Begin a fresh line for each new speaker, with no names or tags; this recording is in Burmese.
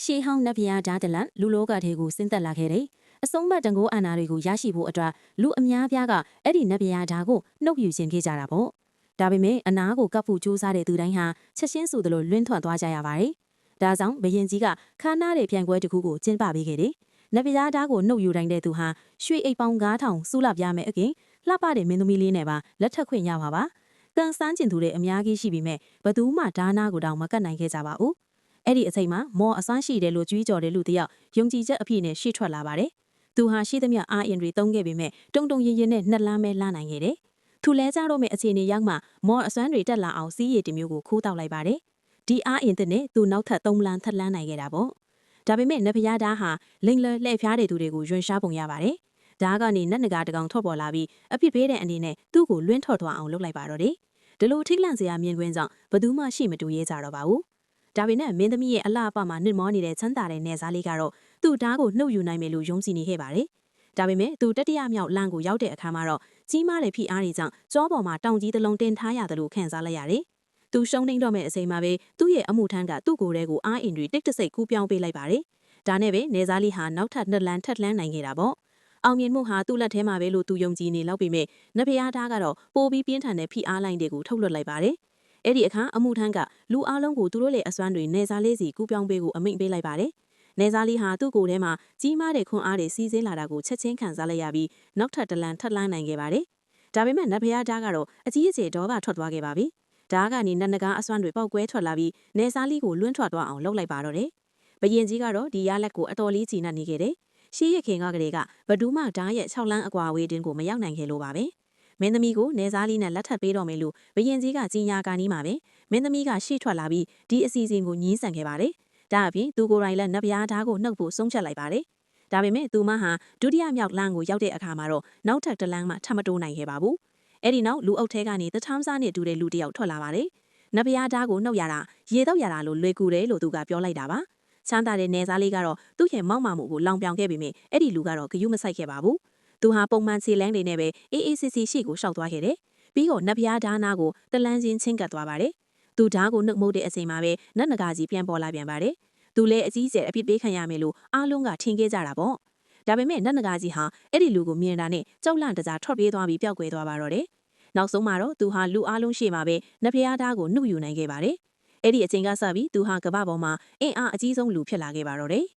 ရှေးဟောင်းနတ်ဘုရားဓာတ်တလန်လူလောကထဲကိုဆင်းသက်လာခဲ့တယ်။အဆုံးမတန်ကိုအာဏာတွေကိုရရှိဖို့အတွက်လူအများပြားကအဲ့ဒီနတ်ဘုရားဓာတ်ကိုနှုတ်ယူခြင်းခဲ့ကြတာပေါ့။ဒါပေမဲ့အနာကိုကပ်ဖို့ကြိုးစားတဲ့သူတိုင်းဟာချက်ချင်းဆိုသလိုလွင့်ထွက်သွားကြရပါတယ်။ဒါကြောင့်ဘယင်ကြီးကခါနာတဲ့ပြန်ပွဲတစ်ခုကိုကျင်းပပေးခဲ့တယ်။နတ်ဘုရားဓာတ်ကိုနှုတ်ယူတိုင်းတဲ့သူဟာရွှေအိတ်ပေါင်း9000စုလပြမယ်အပြင်လှပတဲ့မင်းသမီးလေးနဲ့ပါလက်ထပ်ခွင့်ရပါပါ။ကန်စန်းကျင်သူတွေအများကြီးရှိပြီးမဲ့ဘသူမှဒါနာကိုတောင်မကတ်နိုင်ခဲ့ကြပါဘူး။အဲ့ဒီအချိန်မှာမော်အစွမ်းရှိတယ်လို့ကြွေးကြော်တဲ့လူတစ်ယောက်ယုံကြည်ချက်အပြည့်နဲ့ရှေ့ထွက်လာပါတယ်။သူဟာရှိသမျှအားအင်တွေတုံးခဲ့ပေမဲ့တုံတုံရင်ရင်နဲ့နှစ်လမ်းပဲလှနိုင်ခဲ့တယ်။သူလဲကြတော့မဲ့အခြေအနေရောက်မှမော်အစွမ်းတွေတက်လာအောင်စီးရည်တမျိုးကိုခိုးတောက်လိုက်ပါတယ်။ဒီအားအင်တဲ့နဲ့သူနောက်ထပ်3လမ်းထပ်လန်းနိုင်ခဲ့တာပေါ့။ဒါပေမဲ့နတ်ဘုရားဓာတ်ဟာလိန်လလှည့်ဖျားတဲ့သူတွေကိုယွန်ရှားပုံရပါတယ်။ဓာတ်ကနေနတ်နဂါတကောင်ထွက်ပေါ်လာပြီးအဖြစ်ပေးတဲ့အနေနဲ့သူ့ကိုလွင့်ထွက်သွားအောင်လုပ်လိုက်ပါတော့တယ်။ဒီလိုထိတ်လန့်စရာမြင်ကွင်းကြောင့်ဘသူမှရှိမတူရဲကြတော့ပါဘူး။ဒါပေမဲ့မင်းသမီးရဲ့အလှအပမှာနစ်မောနေတဲ့ချမ်းသာတဲ့နေစားလေးကတော့သူ့ဓာတ်ကိုနှုတ်ယူနိုင်မယ်လို့ယုံကြည်နေခဲ့ပါတယ်။ဒါပေမဲ့သူတတိယမြောက်လမ်းကိုရောက်တဲ့အခါမှာတော့ကြီးမားတဲ့ဖိအားတွေကြောင့်ကြောပေါ်မှာတောင်ကြီးတစ်လုံးတင်ထားရတယ်လို့ခံစားလိုက်ရတယ်။သူရှုံးနေတော့မဲ့အချိန်မှာပဲသူ့ရဲ့အမှုထမ်းကသူ့ကိုယ်တည်းကိုအားအင်တွေတိတ်တဆိတ်ကူးပြောင်းပေးလိုက်ပါတယ်။ဒါနဲ့ပဲနေစားလေးဟာနောက်ထပ်နှစ်လမ်းထပ်လန်းနိုင်ခဲ့တာပေါ့။အောင်မြင်မှုဟာသူ့လက်ထဲမှာပဲလို့သူယုံကြည်နေလောက်ပေမဲ့နတ်ဘုရားဓာတ်ကတော့ပိုပြီးပြင်းထန်တဲ့ဖိအားလိုင်းတွေကိုထုတ်လွှတ်လိုက်ပါတယ်။အဲ့ဒီအခါအမှုထမ်းကလူအလုံးကိုသူတို့ရဲ့အစွမ်းတွေနေစားလေးစီကူးပြောင်းပေးကိုအမိန့်ပေးလိုက်ပါတယ်။နေစားလေးဟာသူ့ကိုယ်ထဲမှာကြီးမားတဲ့ခွန်အားတွေစီးဆင်းလာတာကိုချက်ချင်းခံစားလိုက်ရပြီးနောက်ထပ်တလန်ထပ်လန်းနိုင်ခဲ့ပါတယ်။ဒါပေမဲ့နတ်ဘုရားဓာတ်ကတော့အကြီးအကျယ်ဒေါကထွက်သွားခဲ့ပါပြီ။ဓာတ်ကနေနတ်နဂါအစွမ်းတွေပေါက်ကွဲထွက်လာပြီးနေစားလေးကိုလွင့်ထွက်သွားအောင်လုပ်လိုက်ပါတော့တယ်။ဘယင်ကြီးကတော့ဒီရလက်ကိုအတော်လေးကြည်နပ်နေခဲ့တယ်။ရှေးရခင်ကတည်းကဘဒူးမဓာတ်ရဲ့6လမ်းအကွာအဝေးတင်းကိုမရောက်နိုင်ခဲ့လို့ပါပဲ။မင်းသမီးကိုနေစားလေးနဲ့လက်ထပ်ပေးတော့မယ်လို့ဘယင်ကြီးကကြီးညာကာနီးမှာပဲမင်းသမီးကရှေ့ထွက်လာပြီးဒီအစီအစဉ်ကိုညှင်းဆန်ခဲ့ပါတယ်။ဒါအပြင်သူကိုယ်တိုင်လည်းနတ်ဘုရားဓာတ်ကိုနှုတ်ဖို့ဆုံးဖြတ်လိုက်ပါတယ်။ဒါပေမဲ့သူမဟာဒုတိယမြောက်လမ်းကိုရောက်တဲ့အခါမှာတော့နောက်ထပ်တစ်လမ်းမှထပ်မတိုးနိုင်ခဲ့ပါဘူး။အဲ့ဒီနောက်လူအုပ်ထဲကနေတထမ်းစားနဲ့တူတဲ့လူတစ်ယောက်ထွက်လာပါတယ်။နတ်ဘုရားဓာတ်ကိုနှုတ်ရတာရေတော့ရတာလို့လွယ်ကူတယ်လို့သူကပြောလိုက်တာပါ။ချမ်းသာတဲ့နေစားလေးကတော့သူ့ရဲ့မောက်မာမှုကိုလောင်ပြောင်ခဲ့ပေမဲ့အဲ့ဒီလူကတော့ဂယုမဆိုင်ခဲ့ပါဘူး။သူဟာပုံမှန်ခြေလန်းတွေနဲ့ပဲအေးအေးဆေးဆေးရှေ့ကိုရှောက်သွားခဲ့တယ်။ပြီးတော့နတ်ဘုရားဓာတ်နာကိုတလန်းချင်းချင်းကပ်သွားပါတယ်။သူဓာတ်ကိုနှုတ်မှုတဲ့အချိန်မှာပဲနတ်နဂါကြီးပြန်ပေါ်လာပြန်ပါတယ်။သူလည်းအကြီးကျယ်အပြစ်ပေးခံရမယ်လို့အားလုံးကထင်ခဲ့ကြတာပေါ့။ဒါပေမဲ့နတ်နဂါကြီးဟာအဲ့ဒီလူကိုမြင်တာနဲ့ကြောက်လန့်တကြားထွက်ပြေးသွားပြီးပျောက်ကွယ်သွားပါတော့တယ်။နောက်ဆုံးမှာတော့သူဟာလူအားလုံးရှေ့မှာပဲနတ်ဘုရားဓာတ်ကိုနှုတ်ယူနိုင်ခဲ့ပါတယ်။အဲ့ဒီအချိန်ကစပြီးသူဟာကမ္ဘာပေါ်မှာအင်အားအကြီးဆုံးလူဖြစ်လာခဲ့ပါတော့တယ်။